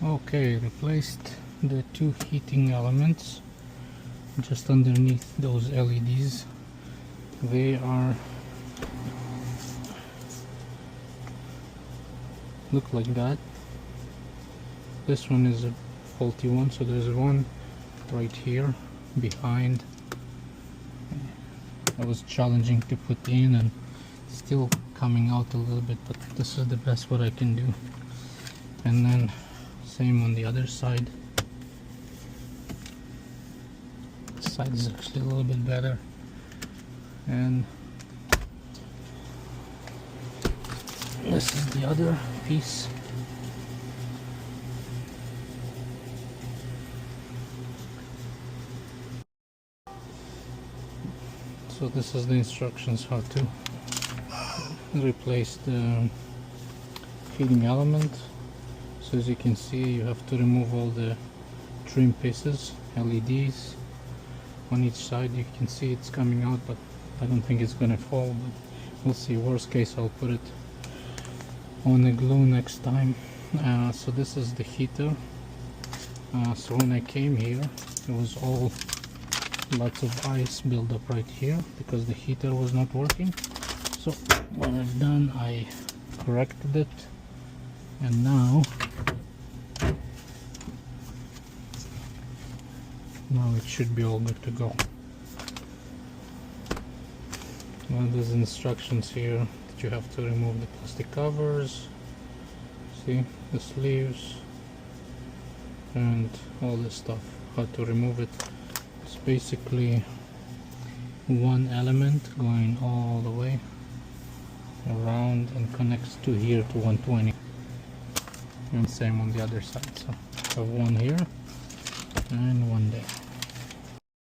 Okay, replaced the two heating elements just underneath those LEDs. They are look like that. This one is a faulty one, so there's one right here behind. That was challenging to put in and still coming out a little bit, but this is the best what I can do. And then same on the other side. This side is actually a little bit better. And this is the other piece. So this is the instructions how to replace the heating element. So as you can see, you have to remove all the trim pieces, LEDs on each side. You can see it's coming out, but I don't think it's gonna fall, but we'll see. Worst case, I'll put it on the glue next time. So this is the heater. So when I came here, it was all lots of ice build up right here because the heater was not working. So what I've done, I corrected it, and now it should be all good to go. Well, there's instructions here that you have to remove the plastic covers, see the sleeves and all this stuff, how to remove it. It's basically one element going all the way around and connects to here to 120, and same on the other side. So I have one here and one there.